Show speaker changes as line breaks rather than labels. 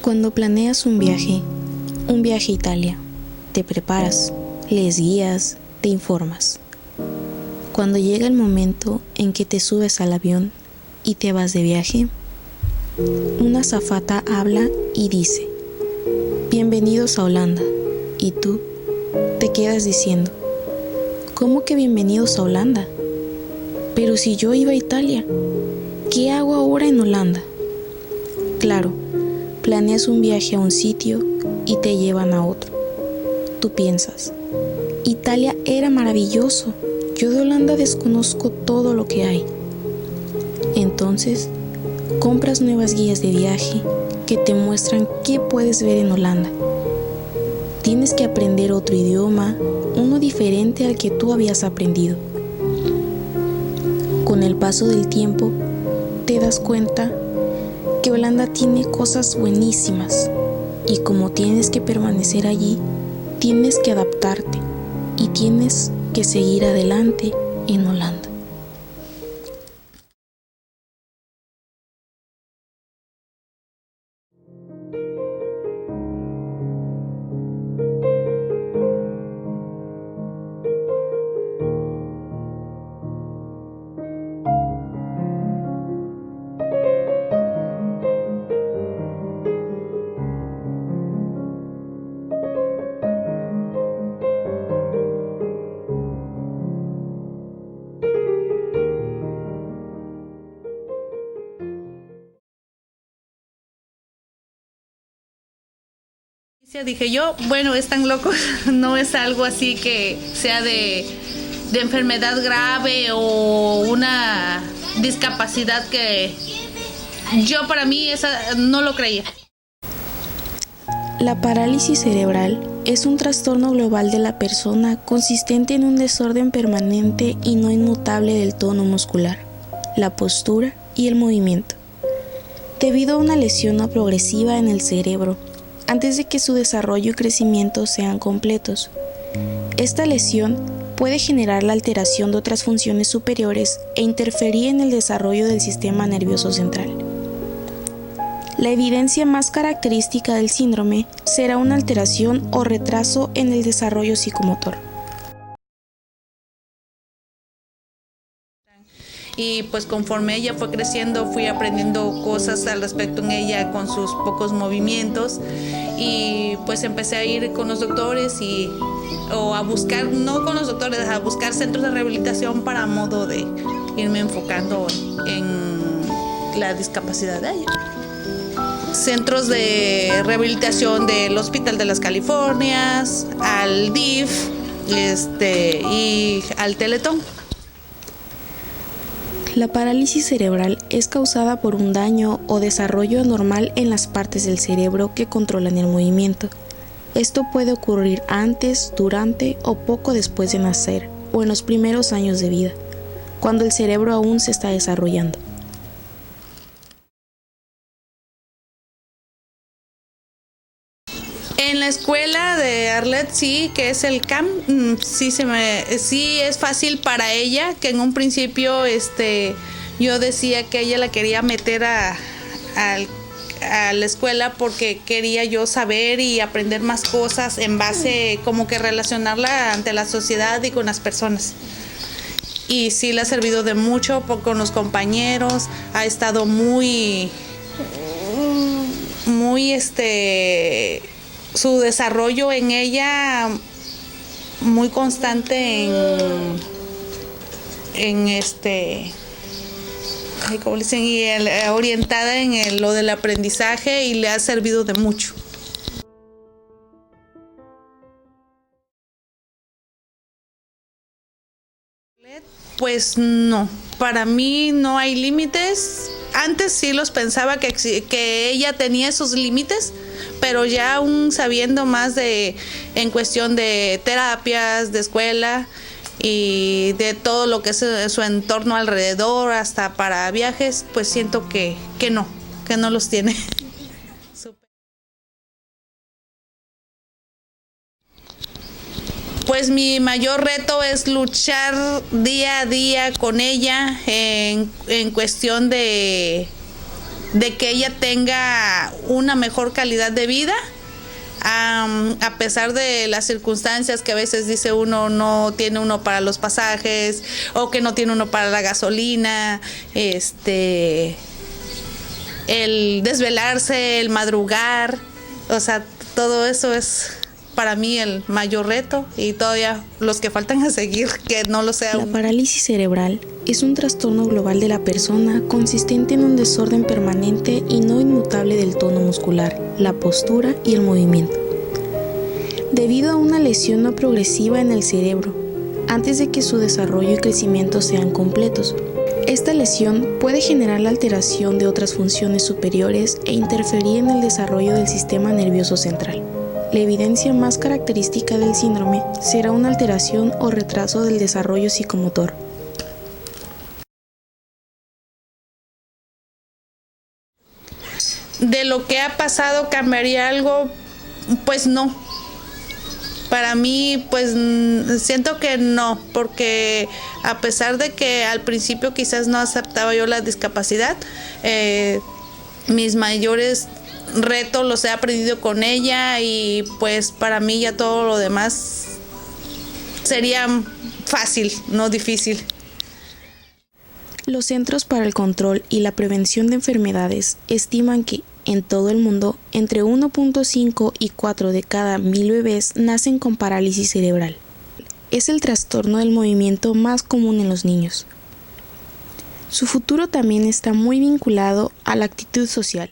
Cuando planeas un viaje a Italia, te preparas, lees guías, te informas. Cuando llega el momento en que te subes al avión y te vas de viaje, una azafata habla y dice: bienvenidos a Holanda, y tú te quedas diciendo: ¿cómo que bienvenidos a Holanda? Pero si yo iba a Italia, ¿qué hago ahora en Holanda? Claro, planeas un viaje a un sitio y te llevan a otro. Tú piensas: Italia era maravilloso, yo de Holanda desconozco todo lo que hay. Entonces, compras nuevas guías de viaje que te muestran qué puedes ver en Holanda. Tienes que aprender otro idioma, uno diferente al que tú habías aprendido. Con el paso del tiempo, te das cuenta que Holanda tiene cosas buenísimas, y como tienes que permanecer allí, tienes que adaptarte y tienes que seguir adelante en Holanda.
Dije yo, bueno, están locos, no es algo así que sea de enfermedad grave o una discapacidad que yo, para mí, esa no lo creía.
La parálisis cerebral es un trastorno global de la persona consistente en un desorden permanente y no inmutable del tono muscular, la postura y el movimiento, debido a una lesión no progresiva en el cerebro antes de que su desarrollo y crecimiento sean completos. Esta lesión puede generar la alteración de otras funciones superiores e interferir en el desarrollo del sistema nervioso central. La evidencia más característica del síndrome será una alteración o retraso en el desarrollo psicomotor.
Y pues conforme ella fue creciendo, fui aprendiendo cosas al respecto en ella con sus pocos movimientos, y pues empecé a ir con los doctores o a buscar, no con los doctores, a buscar centros de rehabilitación para modo de irme enfocando en la discapacidad de ella. Centros de rehabilitación del Hospital de las Californias, al DIF y al Teletón.
La parálisis cerebral es causada por un daño o desarrollo anormal en las partes del cerebro que controlan el movimiento. Esto puede ocurrir antes, durante o poco después de nacer o en los primeros años de vida, cuando el cerebro aún se está desarrollando.
En la escuela de Arlet, sí, que es el CAM, sí es fácil para ella, que en un principio yo decía que ella la quería meter a la escuela porque quería yo saber y aprender más cosas en base, como que relacionarla ante la sociedad y con las personas. Y sí le ha servido de mucho con los compañeros, ha estado muy su desarrollo en ella muy constante ¿cómo le dicen? Y orientada en lo del aprendizaje, y le ha servido de mucho. Pues no, para mí no hay límites. Antes sí los pensaba que ella tenía esos límites, pero ya aún sabiendo más en cuestión de terapias, de escuela y de todo lo que es su entorno alrededor, hasta para viajes, pues siento que no los tiene. Pues mi mayor reto es luchar día a día con ella en cuestión de de que ella tenga una mejor calidad de vida, a pesar de las circunstancias que a veces dice uno no tiene uno para los pasajes o que no tiene uno para la gasolina, el desvelarse, el madrugar, o sea, todo eso es para mí el mayor reto y todavía los que faltan a seguir, que no lo sea.
La parálisis cerebral es un trastorno global de la persona consistente en un desorden permanente y no inmutable del tono muscular, la postura y el movimiento, debido a una lesión no progresiva en el cerebro, antes de que su desarrollo y crecimiento sean completos. Esta lesión puede generar la alteración de otras funciones superiores e interferir en el desarrollo del sistema nervioso central. La evidencia más característica del síndrome será una alteración o retraso del desarrollo psicomotor.
De lo que ha pasado, ¿cambiaría algo? Pues no. Para mí, pues siento que no, porque a pesar de que al principio quizás no aceptaba yo la discapacidad, mis mayores retos los he aprendido con ella y pues para mí ya todo lo demás sería fácil, no difícil.
Los Centros para el Control y la Prevención de Enfermedades estiman que, en todo el mundo, entre 1.5 y 4 de cada 1000 bebés nacen con parálisis cerebral. Es el trastorno del movimiento más común en los niños. Su futuro también está muy vinculado a la actitud social.